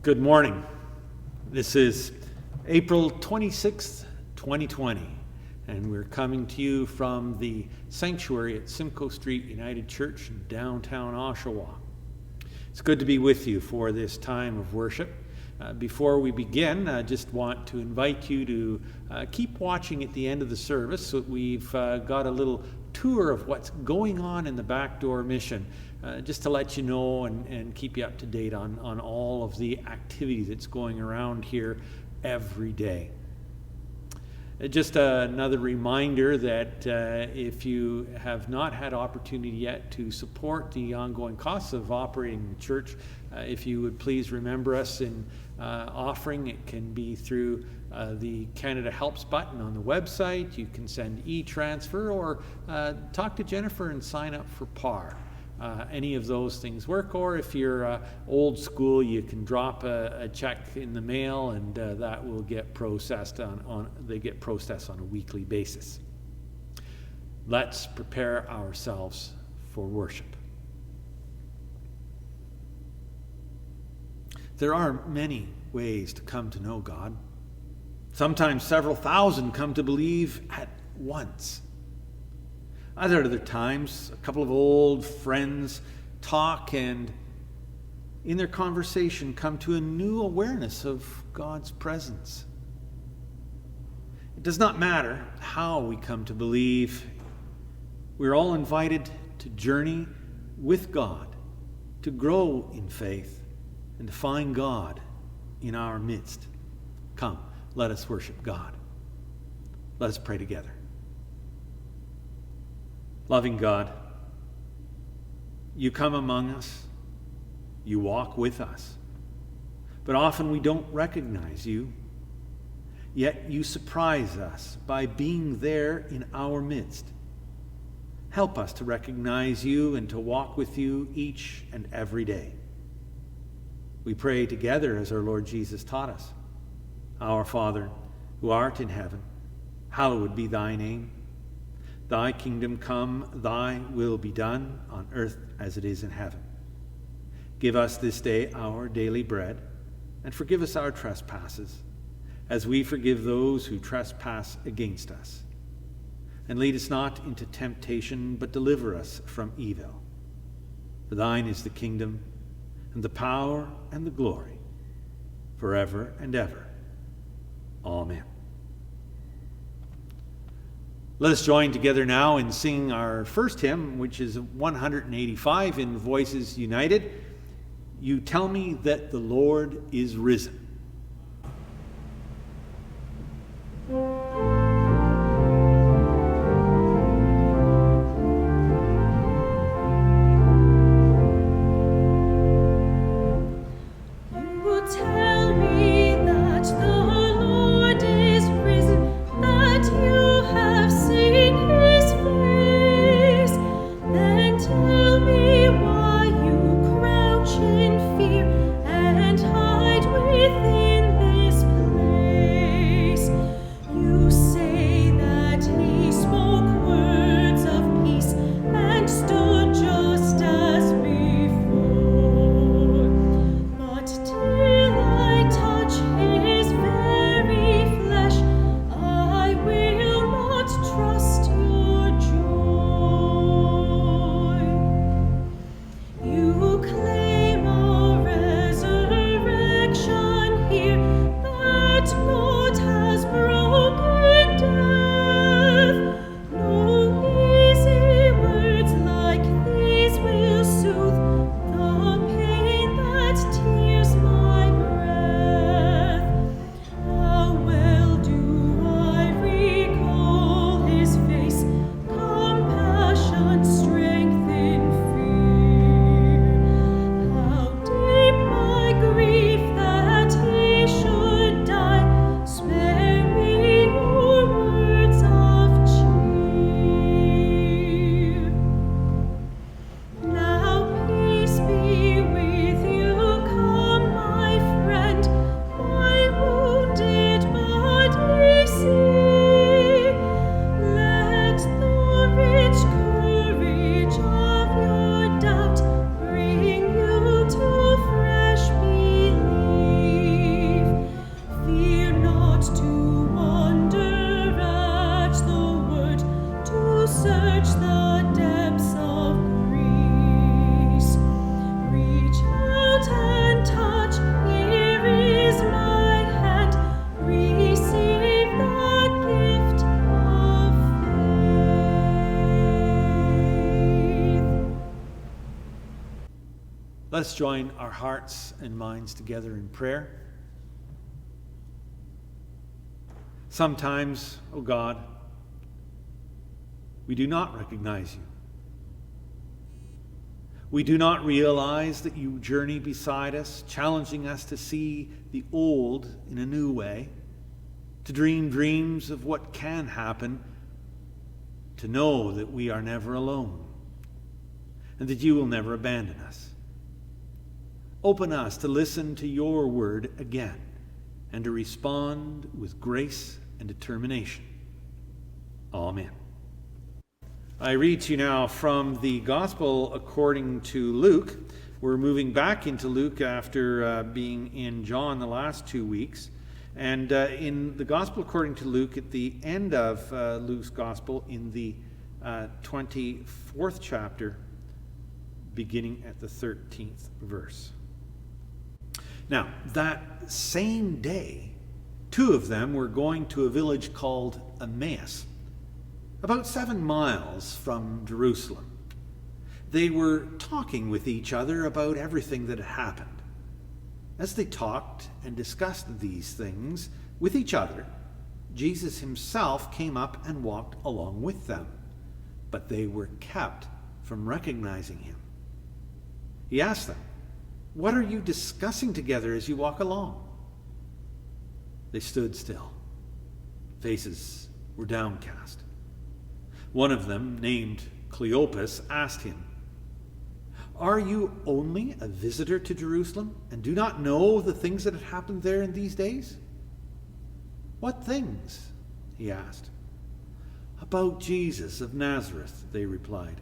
Good morning. This is April 26th, 2020, and we're coming to you from the sanctuary at Simcoe Street United Church in downtown Oshawa. It's good to be with you for this time of worship. Before we begin, I just want to invite you to keep watching at the end of the service. So we've got a little tour of what's going on in the Backdoor Mission, just to let you know and keep you up to date on all of the activity that's going around here every day. Just another reminder that if you have not had opportunity yet to support the ongoing costs of operating the church, if you would please remember us in offering. It can be through the Canada Helps button on the website. You can send e-transfer or talk to Jennifer and sign up for PAR. Any of those things work, or if you're old school, you can drop a check in the mail, and that will get processed they get processed on a weekly basis. Let's prepare ourselves for worship. There are many ways to come to know God. Sometimes several thousand come to believe at once. At other times, a couple of old friends talk and in their conversation come to a new awareness of God's presence. It does not matter how we come to believe. We're all invited to journey with God, to grow in faith, and to find God in our midst. Come, let us worship God. Let us pray together. Loving God, you come among us, you walk with us, but often we don't recognize you, yet you surprise us by being there in our midst. Help us to recognize you and to walk with you each and every day. We pray together as our Lord Jesus taught us. Our Father, who art in heaven, hallowed be thy name. Thy kingdom come, thy will be done on earth as it is in heaven. Give us this day our daily bread, and forgive us our trespasses, as we forgive those who trespass against us. And lead us not into temptation, but deliver us from evil. For thine is the kingdom, and the power, and the glory, forever and ever. Amen. Let us join together now in singing our first hymn, which is 185 in Voices United. You tell me that the Lord is risen. With to wonder at the word, to search the depths of grace. Reach out and touch, here is my hand, receive the gift of faith. Let's join our hearts and minds together in prayer. Sometimes, O God, we do not recognize you. We do not realize that you journey beside us, challenging us to see the old in a new way, to dream dreams of what can happen, to know that we are never alone, and that you will never abandon us. Open us to listen to your word again, and to respond with grace and determination. Amen. I read to you now from the Gospel according to Luke. We're moving back into Luke after being in John the last 2 weeks. And in the Gospel according to Luke, at the end of Luke's Gospel, in the 24th chapter, beginning at the 13th verse. Now, that same day, 2 of them were going to a village called Emmaus, about 7 miles from Jerusalem. They were talking with each other about everything that had happened. As they talked and discussed these things with each other, Jesus himself came up and walked along with them, but they were kept from recognizing him. He asked them, "What are you discussing together as you walk along?" They stood still. Faces were downcast. One of them, named Cleopas, asked him, "Are you only a visitor to Jerusalem and do not know the things that had happened there in these days?" "What things?" he asked. "About Jesus of Nazareth," they replied.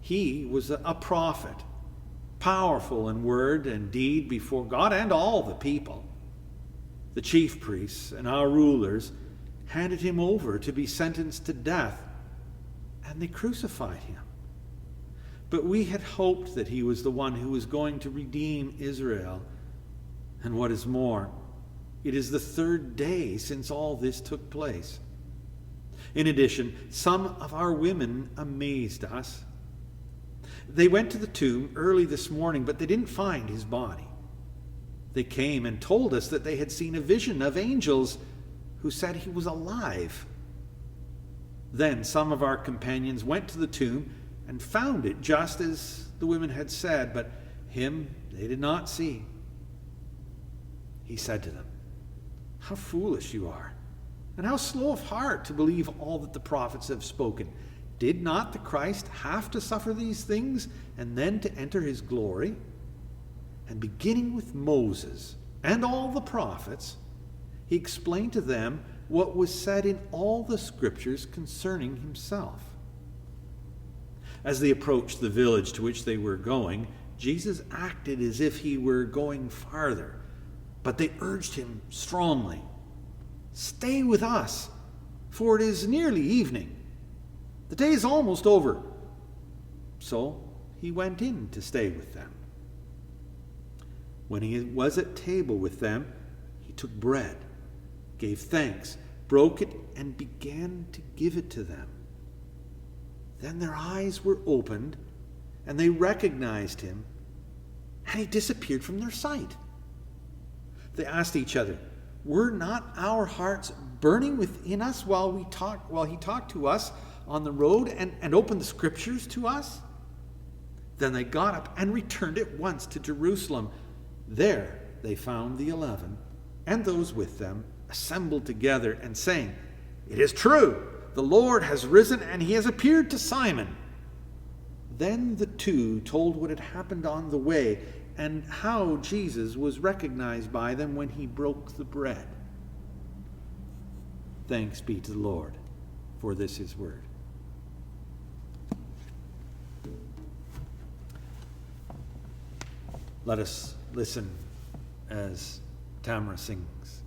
"He was a prophet, powerful in word and deed before God and all the people. The chief priests and our rulers handed him over to be sentenced to death, and they crucified him. But we had hoped that he was the one who was going to redeem Israel. And what is more, it is the 3rd day since all this took place. In addition, some of our women amazed us. They went to the tomb early this morning, but they didn't find his body. They came and told us that they had seen a vision of angels who said he was alive. Then some of our companions went to the tomb and found it just as the women had said, but him they did not see." He said to them, "How foolish you are, and how slow of heart to believe all that the prophets have spoken. Did not the Christ have to suffer these things and then to enter his glory?" And beginning with Moses and all the prophets, he explained to them what was said in all the scriptures concerning himself. As they approached the village to which they were going, Jesus acted as if he were going farther, but they urged him strongly, "Stay with us, for it is nearly evening. The day is almost over." So he went in to stay with them. When he was at table with them, he took bread, gave thanks, broke it, and began to give it to them. Then their eyes were opened, and they recognized him, and he disappeared from their sight. They asked each other, "Were not our hearts burning within us while he talked to us on the road and opened the scriptures to us?" Then they got up and returned at once to Jerusalem. There they found the 11 and those with them assembled together and saying, "It is true, the Lord has risen and he has appeared to Simon." Then the 2 told what had happened on the way and how Jesus was recognized by them when he broke the bread. Thanks be to the Lord, for this is his word. Let us listen as Tamara sings.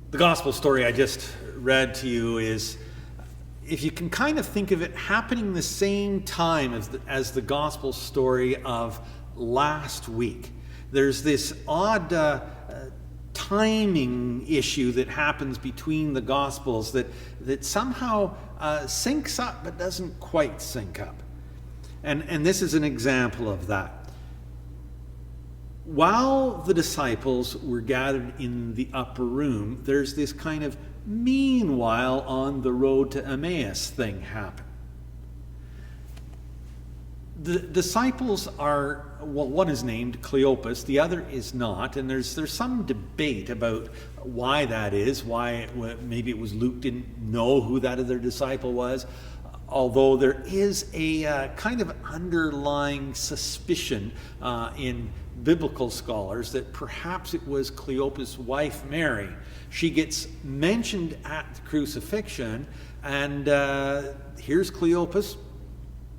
The gospel story I just read to you is, if you can kind of think of it, happening the same time as the gospel story of last week. There's this odd timing issue that happens between the gospels that somehow syncs up but doesn't quite sync up. And this is an example of that. While the disciples were gathered in the upper room, there's this kind of meanwhile on the road to Emmaus thing happen. The disciples are, well, one is named Cleopas, the other is not, and there's some debate about why that is, why maybe it was Luke didn't know who that other disciple was, although there is a kind of underlying suspicion in biblical scholars that perhaps it was Cleopas' wife Mary. She gets mentioned at the crucifixion, and here's Cleopas.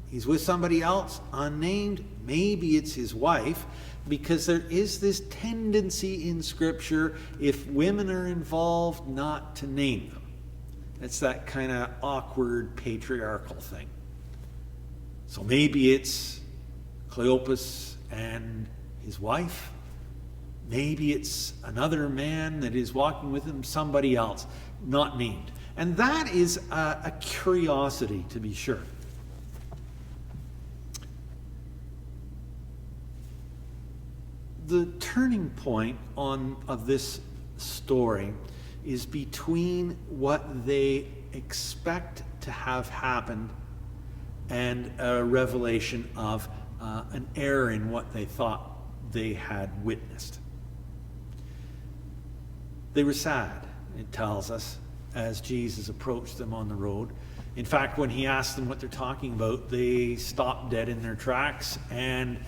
He's with somebody else, unnamed. Maybe it's his wife, because there is this tendency in Scripture, if women are involved, not to name them. It's that kind of awkward patriarchal thing. So maybe it's Cleopas and his wife. Maybe it's another man that is walking with him, somebody else, not named. And that is a curiosity, to be sure. The turning point of this story is between what they expect to have happened and a revelation of an error in what they thought they had witnessed. They were sad, it tells us, as Jesus approached them on the road. In fact, when he asked them what they're talking about, they stopped dead in their tracks, and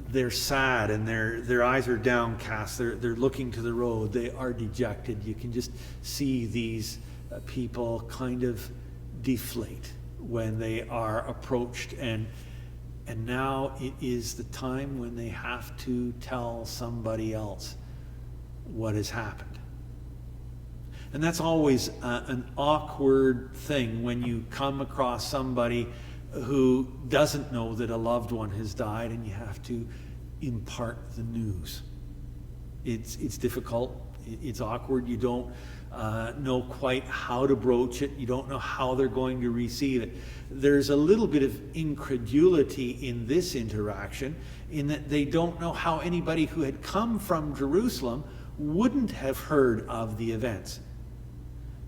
they're sad, and their eyes are downcast. They're looking to the road. They are dejected. You can just see these people kind of deflate when they are approached, and now it is the time when they have to tell somebody else what has happened. And that's always an awkward thing when you come across somebody who doesn't know that a loved one has died, and you have to impart the news. It's difficult. It's awkward. You don't know quite how to broach it. You don't know how they're going to receive it. There's a little bit of incredulity in this interaction, in that they don't know how anybody who had come from Jerusalem wouldn't have heard of the events.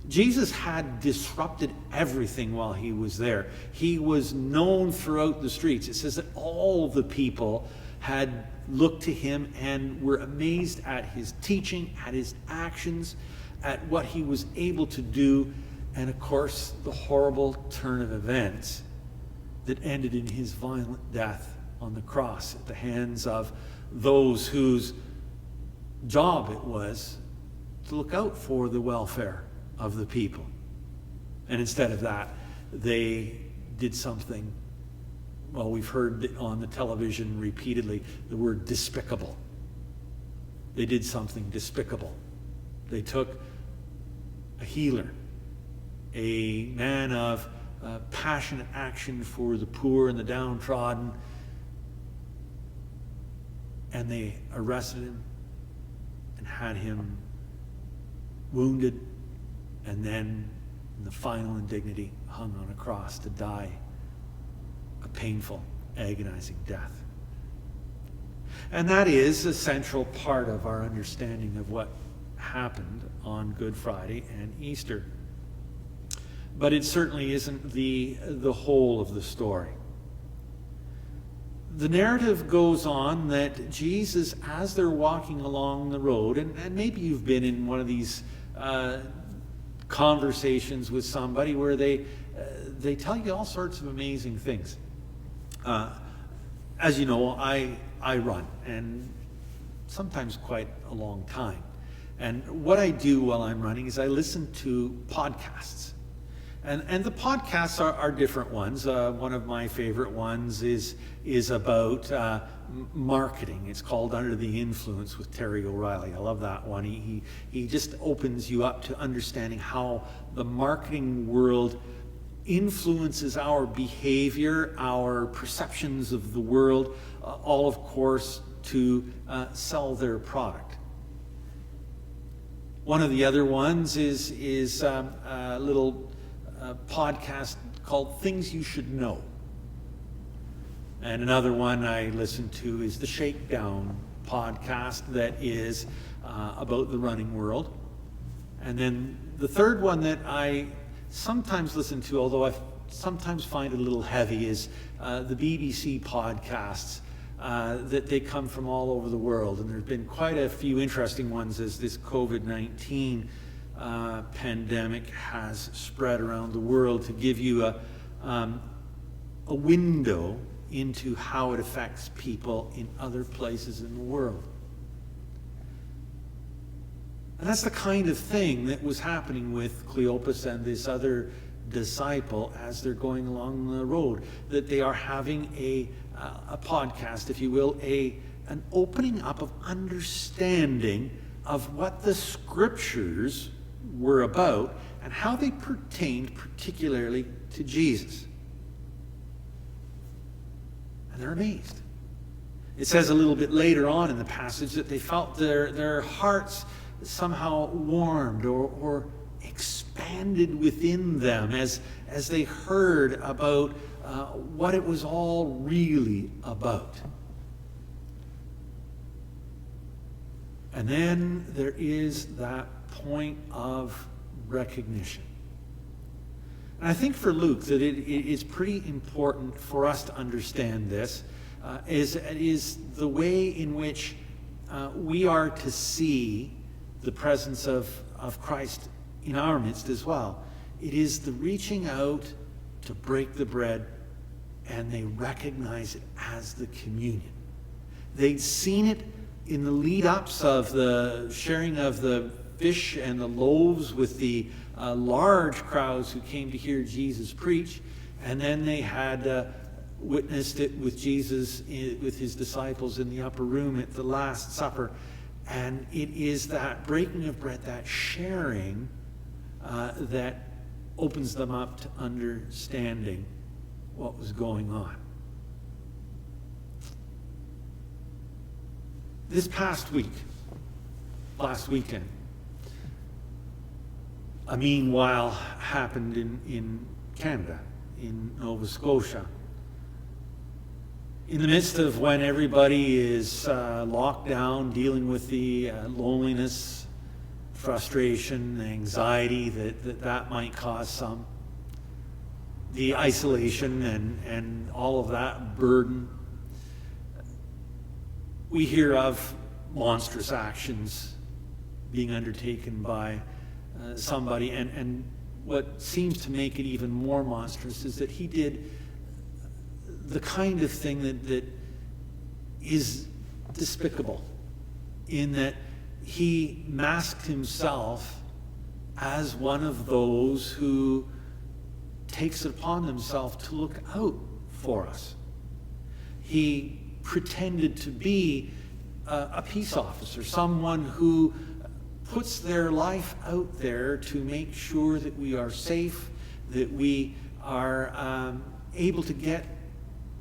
Jesus had disrupted everything while he was there. He was known throughout the streets. It says that all the people had looked to him and were amazed at his teaching, at his actions, at what he was able to do, and of course, the horrible turn of events that ended in his violent death on the cross at the hands of those whose job it was to look out for the welfare of the people. And instead of that, they did something, well, we've heard on the television repeatedly the word despicable. They did something despicable. They took a healer, a man of passionate action for the poor and the downtrodden, and they arrested him and had him wounded, and then in the final indignity hung on a cross to die a painful, agonizing death. And that is a central part of our understanding of what happened on Good Friday and Easter. But it certainly isn't the whole of the story. the narrative goes on that Jesus, as they're walking along the road, and maybe you've been in one of these conversations with somebody where they tell you all sorts of amazing things. As you know, I run, and sometimes quite a long time. And what I do while I'm running is I listen to podcasts. And the podcasts are different ones. One of my favorite ones is about marketing. It's called Under the Influence with Terry O'Reilly. I love that one. He just opens you up to understanding how the marketing world influences our behavior, our perceptions of the world, all of course to sell their product. One of the other ones is a little podcast called Things You Should Know. And another one I listen to is the Shakedown podcast that is about the running world. And then the third one that I sometimes listen to, although I sometimes find it a little heavy, is the BBC podcasts that they come from all over the world. And there's been quite a few interesting ones as this COVID-19 pandemic has spread around the world, to give you a window into how it affects people in other places in the world. And that's the kind of thing that was happening with Cleopas and this other disciple as they're going along the road, that they are having a podcast, if you will, an opening up of understanding of what the scriptures were about and how they pertained particularly to Jesus. And they're amazed. It says a little bit later on in the passage that they felt their hearts somehow warmed or expanded within them as they heard about what it was all really about. And then there is that point of recognition. And I think for Luke that it is pretty important for us to understand this, is the way in which we are to see the presence of Christ in our midst as well. It is the reaching out to break the bread, and they recognize it as the communion. They'd seen it in the lead-ups of the sharing of the fish and the loaves with the large crowds who came to hear Jesus preach, and then they had witnessed it with Jesus, with his disciples in the upper room at the Last Supper. And it is that breaking of bread, that sharing, that opens them up to understanding what was going on. This past week, last weekend, a meanwhile happened in Canada, in Nova Scotia. In the midst of when everybody is locked down, dealing with the loneliness, frustration, anxiety that might cause some, the isolation and all of that burden, we hear of monstrous actions being undertaken by somebody, and what seems to make it even more monstrous is that he did the kind of thing that is despicable, in that he masked himself as one of those who takes it upon himself to look out for us. He pretended to be a peace officer, someone who puts their life out there to make sure that we are safe, that we are able to get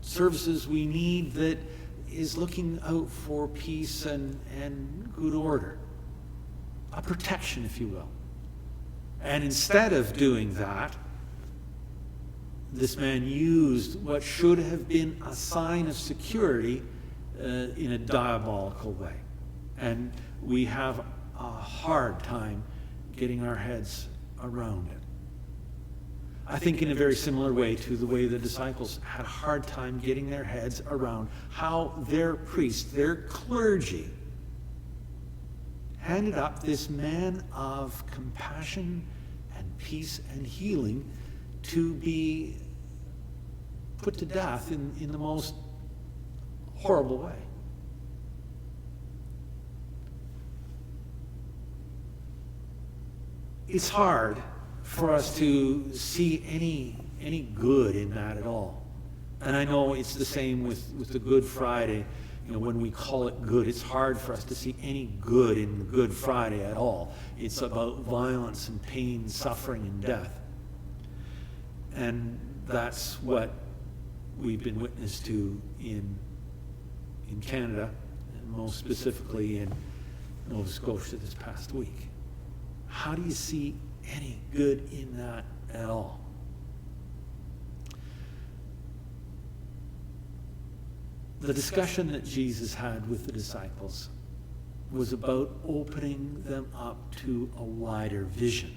services we need, that is looking out for peace and good order. A protection, if you will. And instead of doing that, this man used what should have been a sign of security in a diabolical way. And we have a hard time getting our heads around it. I think in a very similar way to the way the disciples had a hard time getting their heads around how their priest, their clergy, handed up this man of compassion and peace and healing to be put to death in the most horrible way. It's hard for us to see any good in that at all. And I know it's the same with the Good Friday. When we call it good, it's hard for us to see any good in the Good Friday at all. It's about violence and pain, suffering and death. And that's what we've been witness to in Canada, and most specifically in Nova Scotia this past week. How do you see any good in that at all? The discussion that Jesus had with the disciples was about opening them up to a wider vision.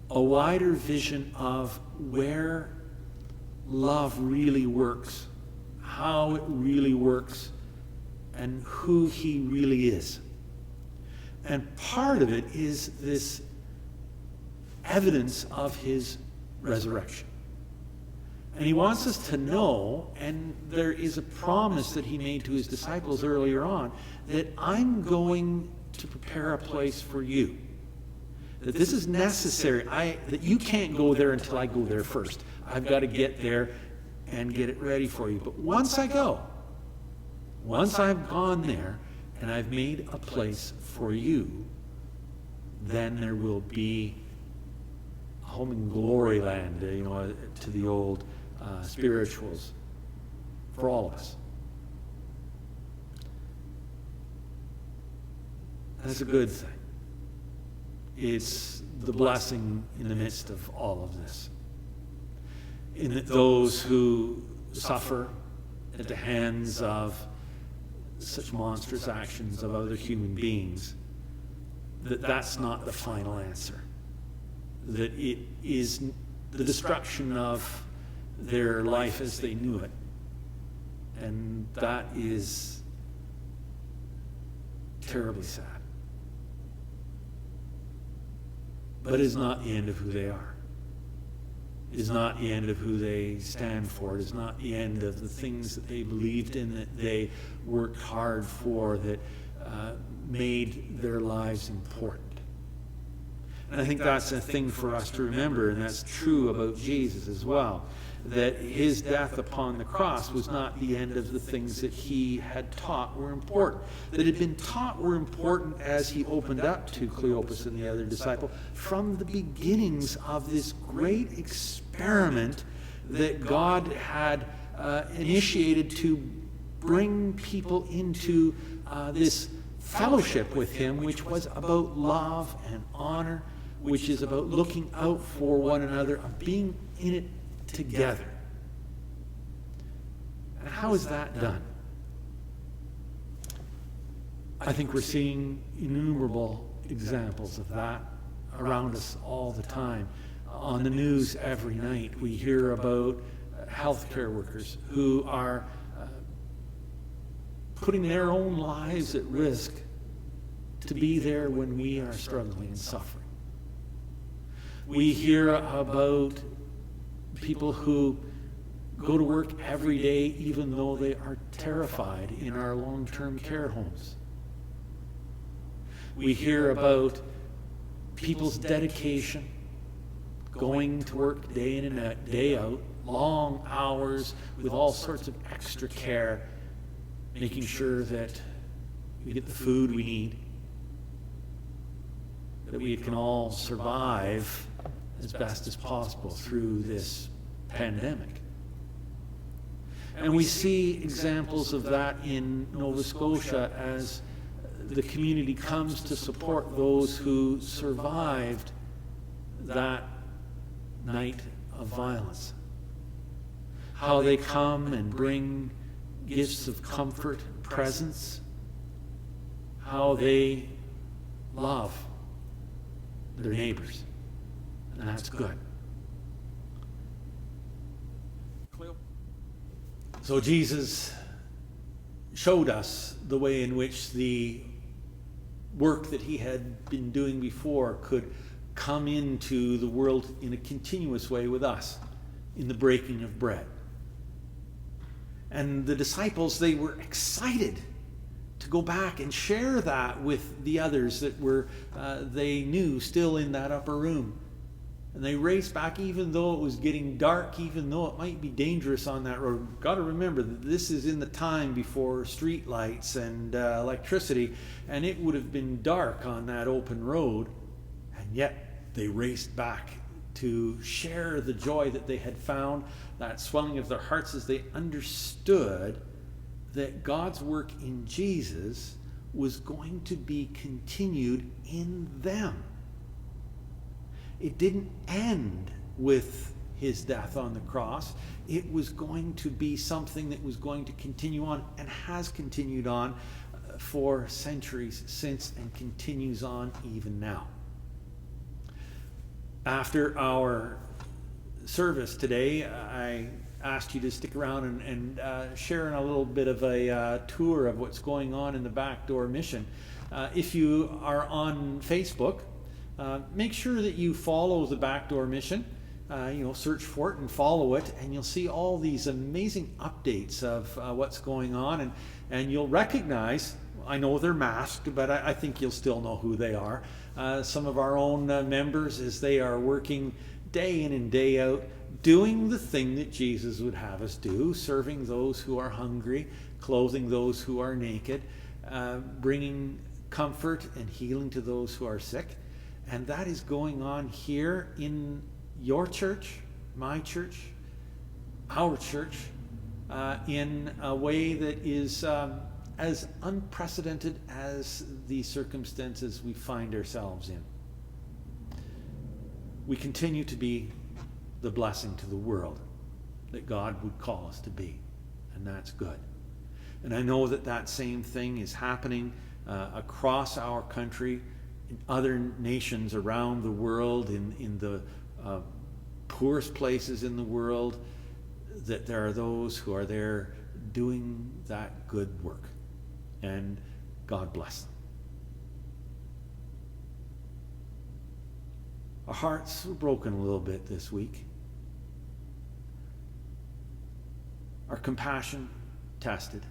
A wider vision of where love really works, how it really works, and who he really is. And part of it is this evidence of his resurrection. And he wants us to know, and there is a promise that he made to his disciples earlier on, that I'm going to prepare a place for you. That this is necessary. That you can't go there until I go there first. I've got to get there and get it ready for you. But once I go, once I've gone there and I've made a place for you, then there will be a home in glory land, to the old spirituals, for all of us. That's a good thing. It's the blessing in the midst of all of this. In that those who suffer at the hands of such monstrous actions of other human beings, that's not the final answer. That it is the destruction of their life as they knew it. And that is terribly sad. But it is not the end of who they are. It is not the end of who they stand for. It is not the end of the things that they believed in, that they worked hard for, that made their lives important. And I think that's a thing for us to remember, and that's true about Jesus as well, that his death upon the cross was not the end of the things that he had taught were important. That had been taught were important as he opened up to Cleopas and the other disciple from the beginnings of this great experiment that God had initiated to bring people into this fellowship with him, which was about love and honor, which is about looking out for one another, of being in it together. And how is that done? I think we're seeing innumerable examples of that around us all the time. On the news every night, we hear about healthcare workers who are putting their own lives at risk to be there when we are struggling and suffering. We hear about people who go to work every day even though they are terrified in our long-term care homes. We hear about people's dedication, going to work day in and day out, long hours with all sorts of extra care, making sure that we get the food we need, that we can all survive as best as possible through this pandemic. And we see examples of that in Nova Scotia as the community comes to support those who survived that night of violence. How they come and bring gifts of comfort and presence. How they love their neighbors. And that's good. So Jesus showed us the way in which the work that he had been doing before could come into the world in a continuous way with us in the breaking of bread. And the disciples, they were excited to go back and share that with the others that were they knew still in that upper room. And they raced back even though it was getting dark, even though it might be dangerous on that road. Got to remember that this is in the time before street lights and electricity, and it would have been dark on that open road. And yet they raced back to share the joy that they had found, that swelling of their hearts as they understood that God's work in Jesus was going to be continued in them. It didn't end with his death on the cross. It was going to be something that was going to continue on and has continued on for centuries since and continues on even now. After our service today, I asked you to stick around and share in a little bit of a tour of what's going on in the Backdoor Mission. If you are on Facebook, make sure that you follow the Backdoor Mission. Search for it and follow it, and you'll see all these amazing updates of what's going on, and you'll recognize, I know they're masked, but I think you'll still know who they are. Some of our own members, as they are working day in and day out, doing the thing that Jesus would have us do, serving those who are hungry, clothing those who are naked, bringing comfort and healing to those who are sick. And that is going on here in your church, my church, our church, in a way that is as unprecedented as the circumstances we find ourselves in. We continue to be the blessing to the world that God would call us to be, and that's good. And I know that that same thing is happening across our country, in other nations around the world, in the poorest places in the world, that there are those who are there doing that good work. And God bless them. Our hearts were broken a little bit this week. Our compassion tested.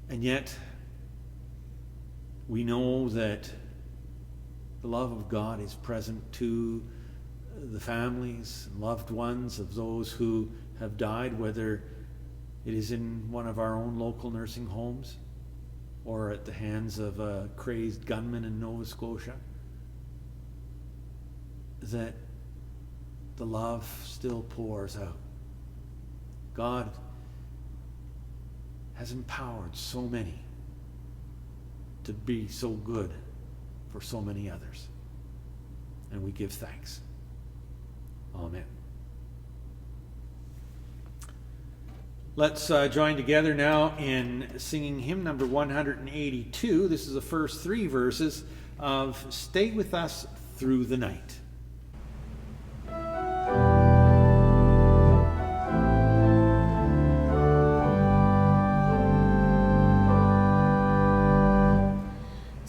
And yet, we know that the love of God is present to the families and loved ones of those who have died, whether it is in one of our own local nursing homes or at the hands of a crazed gunman in Nova Scotia, that the love still pours out. God has empowered so many to be so good for so many others. And we give thanks. Amen. Let's join together now in singing hymn number 182. This is the first three verses of Stay With Us Through the Night.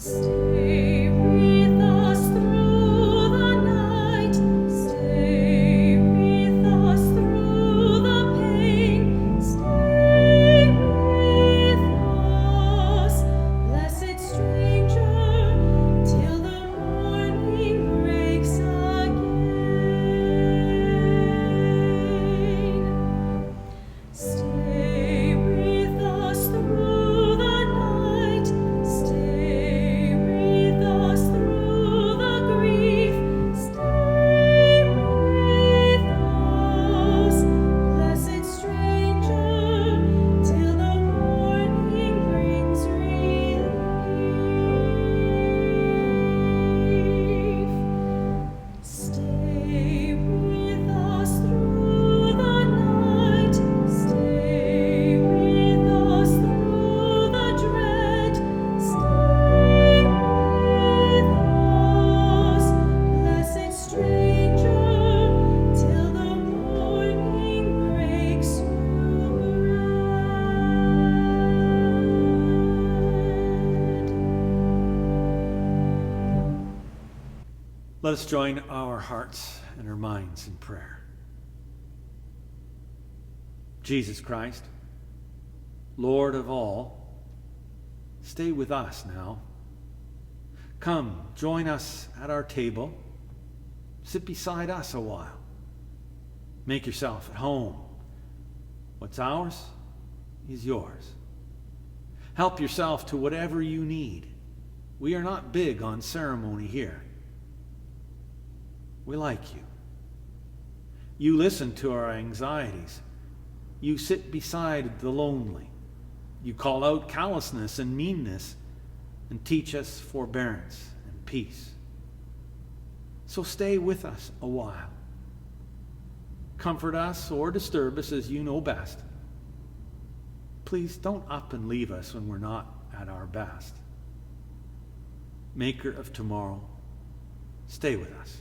Stay with us through the night. Stay with us through the pain. Stay with us, blessed stranger, till the morning breaks Let us join our hearts and our minds in prayer. Jesus Christ, Lord of all, stay with us now. Come, join us at our table. Sit beside us a while. Make yourself at home. What's ours is yours. Help yourself to whatever you need. We are not big on ceremony here. We like you. You listen to our anxieties. You sit beside the lonely. You call out callousness and meanness and teach us forbearance and peace. So stay with us a while. Comfort us or disturb us as you know best. Please don't up and leave us when we're not at our best. Maker of tomorrow, stay with us.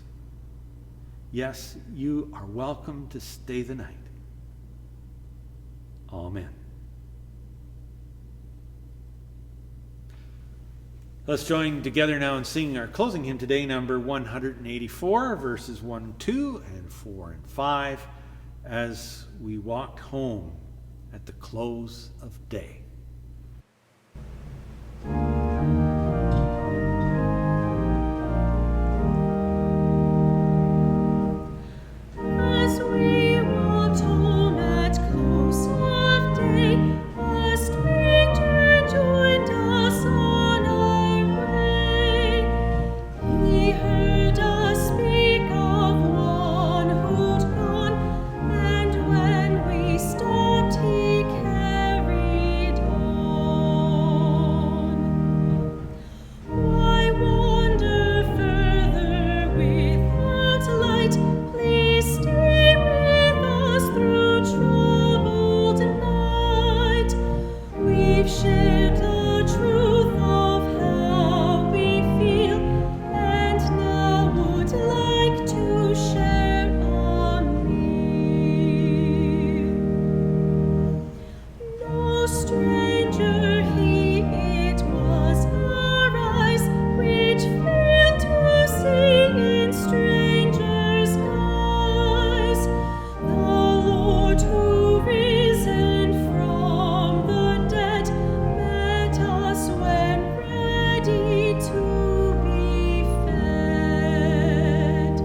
Yes, you are welcome to stay the night. Amen. Let's join together now in singing our closing hymn today, number 184, verses 1, 2, and 4, and 5, as we walk home at the close of day. As we walked home at close of day, a stranger joined us on our way. He heard us speak of one who'd gone, and when we stopped, he carried on. Why wander further without light? Please stay with us through troubled night. We've shared the truth of how we feel, and now would like to share a meal. No stranger he it was, our eyes which failed to see in strangers' skies. The Lord who risen from the dead met us when ready to be fed.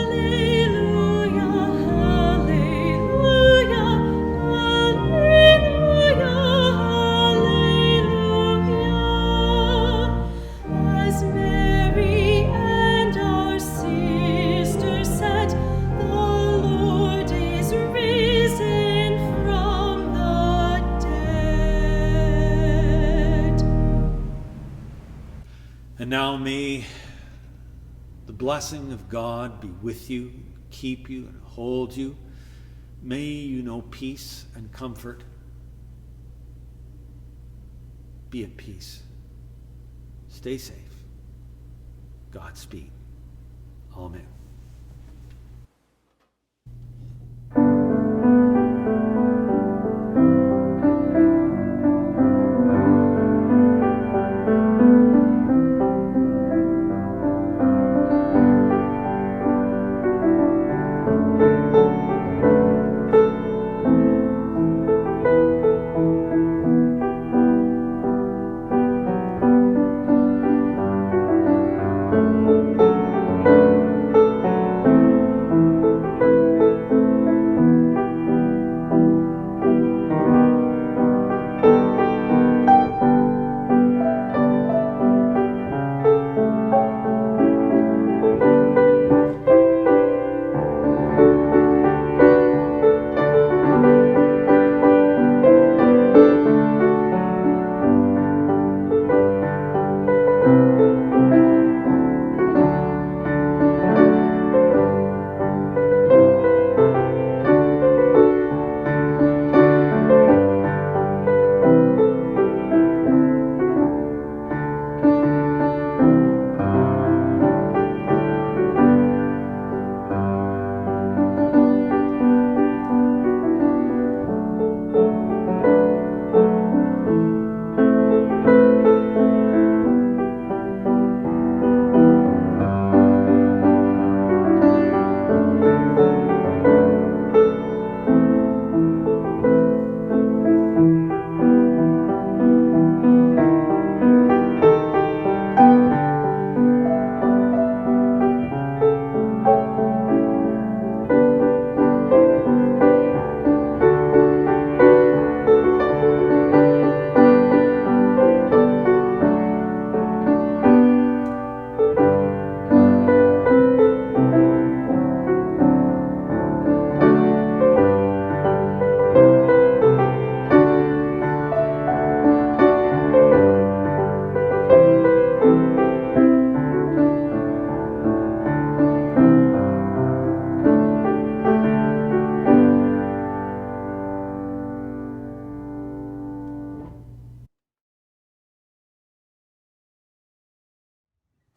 Alleluia, alleluia, alleluia, as Mary and our sister said, the Lord is risen from the dead. And now may the blessing of God be with you, keep you, and hold you. May you know peace and comfort. Be at peace. Stay safe. Godspeed. Amen.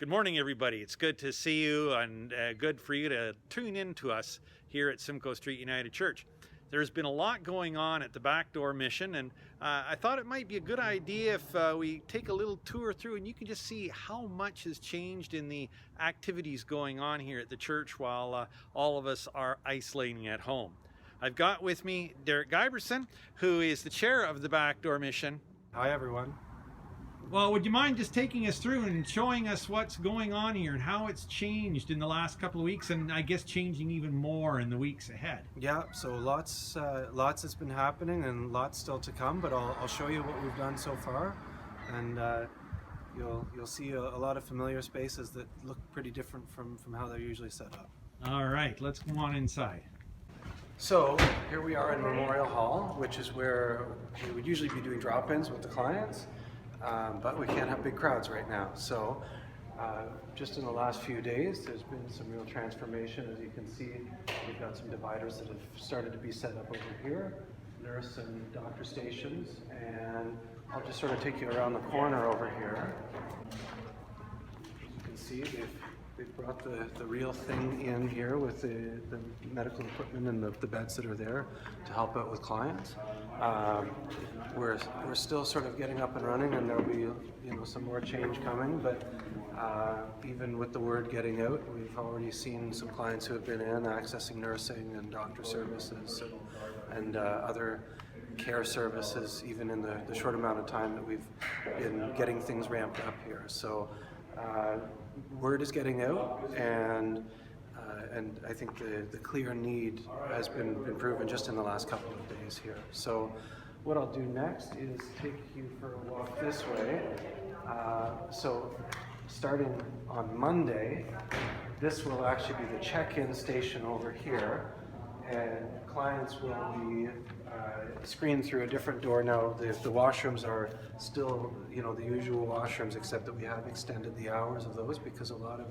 Good morning, everybody. It's good to see you and good for you to tune in to us here at Simcoe Street United Church. There's been a lot going on at the Backdoor Mission, and I thought it might be a good idea if we take a little tour through and you can just see how much has changed in the activities going on here at the church while all of us are isolating at home. I've got with me Derek Giberson, who is the chair of the Backdoor Mission. Hi, everyone. Well, would you mind just taking us through and showing us what's going on here and how it's changed in the last couple of weeks, and I guess changing even more in the weeks ahead? Yeah, so lots has been happening and lots still to come, but I'll show you what we've done so far, and you'll see a lot of familiar spaces that look pretty different from how they're usually set up. All right, let's go on inside. So here we are in Memorial Hall, which is where we would usually be doing drop-ins with the clients. But we can't have big crowds right now. So just in the last few days, there's been some real transformation. As you can see, we've got some dividers that have started to be set up over here, nurse and doctor stations, and I'll just sort of take you around the corner over here. As you can see, they've brought the real thing in here with the medical equipment and the beds that are there to help out with clients. We're still sort of getting up and running, and there'll be some more change coming. But even with the word getting out, we've already seen some clients who have been in accessing nursing and doctor services and other care services, even in the short amount of time that we've been getting things ramped up here. So word is getting out, and I think the clear need has been proven just in the last couple of days here. So what I'll do next is take you for a walk this way. So starting on Monday, this will actually be the check-in station over here, and clients will be screened through a different door. Now the washrooms are still the usual washrooms, except that we have extended the hours of those because a lot of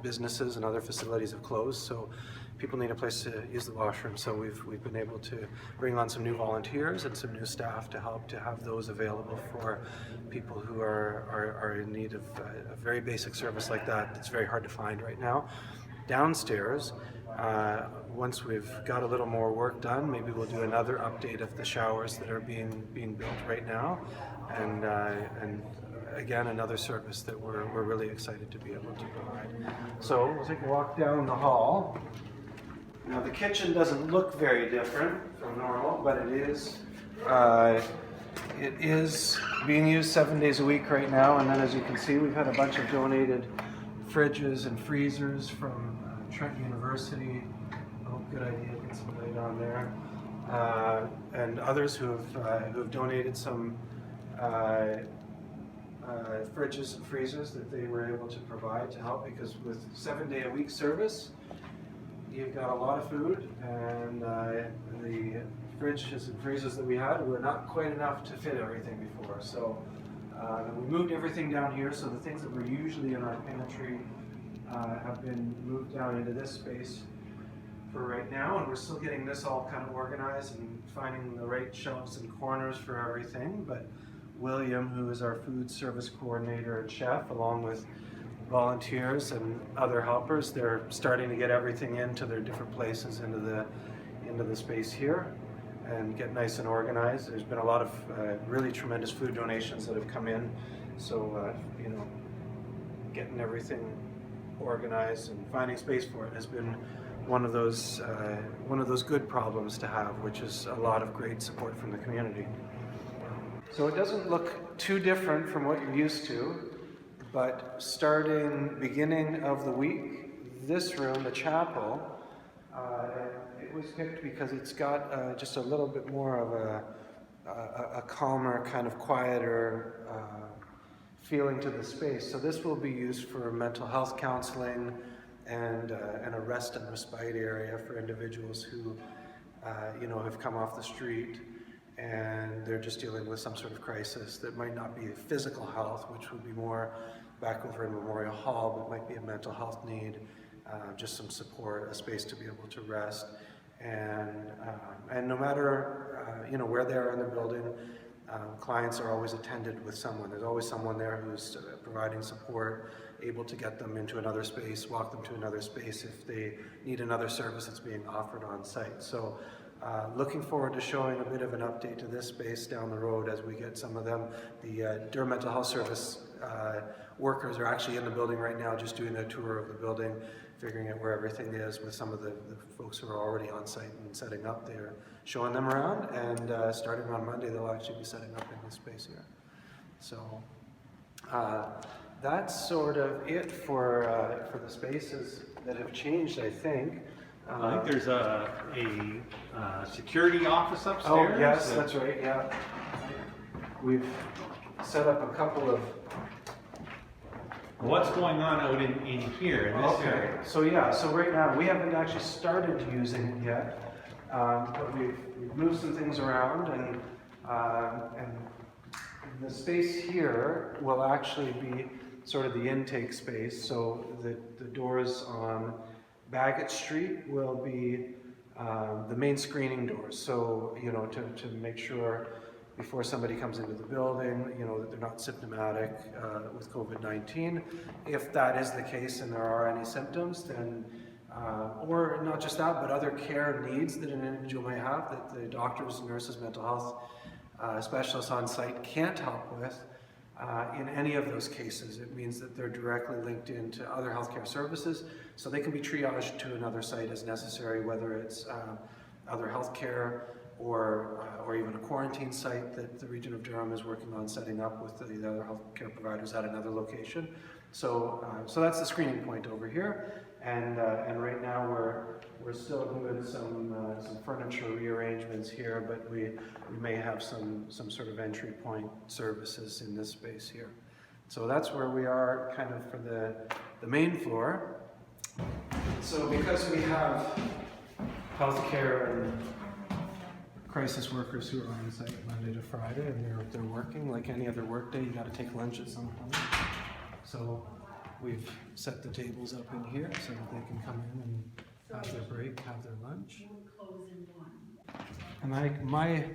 businesses and other facilities have closed, so people need a place to use the washroom. So we've been able to bring on some new volunteers and some new staff to help to have those available for people who are in need of a very basic service like that. It's very hard to find right now. Downstairs, once we've got a little more work done, maybe we'll do another update of the showers that are being built right now, and again, another service that we're really excited to be able to provide. So we'll take a walk down the hall. Now the kitchen doesn't look very different from normal, but it is being used 7 days a week right now. And then, as you can see, we've had a bunch of donated fridges and freezers from Trent University. Oh, good idea, get some light on there. And others who have donated some fridges and freezers that they were able to provide to help, because with 7 day a week service, you've got a lot of food, and the fridges and freezers that we had were not quite enough to fit everything before. So we moved everything down here, so the things that were usually in our pantry have been moved down into this space for right now, and we're still getting this all kind of organized and finding the right shelves and corners for everything. But William, who is our food service coordinator and chef, along with volunteers and other helpers, they're starting to get everything into their different places into the space here and get nice and organized. There's been a lot of really tremendous food donations that have come in, so getting everything organized and finding space for it has been one of those good problems to have, which is a lot of great support from the community. So it doesn't look too different from what you're used to, but beginning of the week, this room, the chapel, it was picked because it's got just a little bit more of a calmer, kind of quieter feeling to the space. So this will be used for mental health counseling and a rest and respite area for individuals who have come off the street and they're just dealing with some sort of crisis that might not be physical health, which would be more back over in Memorial Hall, but might be a mental health need, just some support, a space to be able to rest. And no matter where they are in the building, clients are always attended with someone. There's always someone there who's providing support able to get them into another space, walk them to another space if they need another service that's being offered on site. So looking forward to showing a bit of an update to this space down the road as we get some of them. The Durham Mental Health Service workers are actually in the building right now, just doing a tour of the building, figuring out where everything is with some of the folks who are already on site and setting up there, showing them around, and starting on Monday they'll actually be setting up in this space here. So that's sort of it for the spaces that have changed, I think. I think there's a security office upstairs. Oh, yes, that's right, yeah. We've set up a couple of... What's going on out in here in this area? So yeah, so right now, we haven't actually started using it yet, but we've moved some things around, and the space here will actually be sort of the intake space, so the doors on Bagot Street will be the main screening doors. So, you know, to make sure before somebody comes into the building, you know, that they're not symptomatic with COVID-19. If that is the case and there are any symptoms, then, or not just that, but other care needs that an individual may have that the doctors, nurses, mental health specialists on site can't help with, in any of those cases, it means that they're directly linked into other healthcare services, so they can be triaged to another site as necessary, whether it's other healthcare or even a quarantine site that the Region of Durham is working on setting up with the other healthcare providers at another location. So that's the screening point over here, and right now we're still doing some furniture rearrangements here, but we may have some sort of entry point services in this space here. So that's where we are kind of for the main floor. So because we have healthcare and crisis workers who are on site Monday to Friday, and they're working like any other work day, you got to take lunch at some point. So we've set the tables up in here so that they can come in and have their break, have their lunch. And my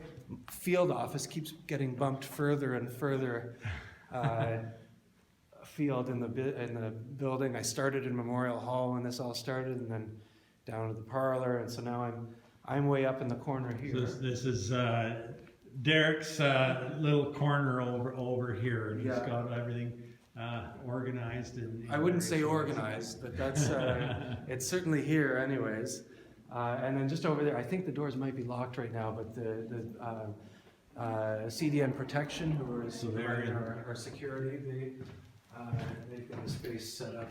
field office keeps getting bumped further and further afield in the building. I started in Memorial Hall when this all started, and then down to the parlor, and so now I'm way up in the corner here. This is Derek's little corner over here, and he's got everything organized. I wouldn't say organized, but that's it's certainly here anyways. And then just over there, I think the doors might be locked right now, but the CDN Protection, who is our security, they've got a space set up.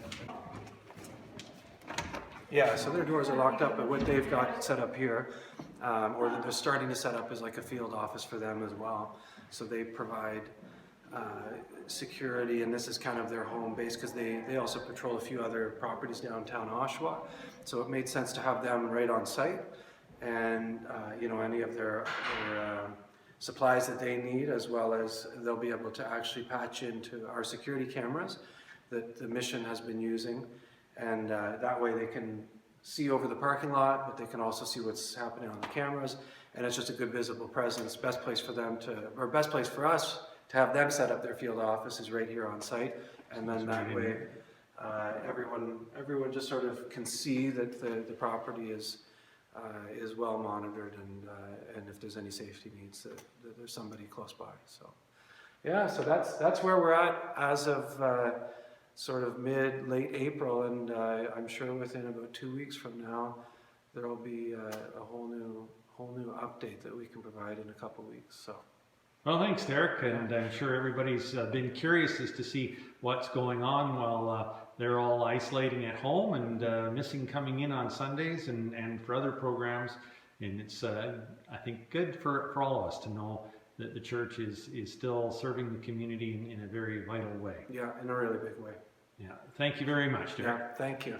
Yeah, so their doors are locked up, but what they've got set up here, or that they're starting to set up, is like a field office for them as well. So they provide security, and this is kind of their home base because they also patrol a few other properties downtown Oshawa. So it made sense to have them right on site, and you know, any of their supplies that they need, as well as they'll be able to actually patch into our security cameras that the mission has been using. And that way they can see over the parking lot, but they can also see what's happening on the cameras. And it's just a good visible presence. Best place for them or best place for us to have them set up their field office is right here on site. And then that way, everyone just sort of can see that the property is well monitored, and if there's any safety needs, that there's somebody close by. So, yeah, so that's where we're at as of sort of late April, and I'm sure within about 2 weeks from now, there will be a whole new update that we can provide in a couple weeks. So. Well, thanks, Derek, and I'm sure everybody's been curious as to see what's going on while they're all isolating at home and missing coming in on Sundays and for other programs. And it's, I think, good for all of us to know that the church is still serving the community in a very vital way. Yeah, in a really big way. Yeah. Thank you very much, Derek. Yeah, thank you.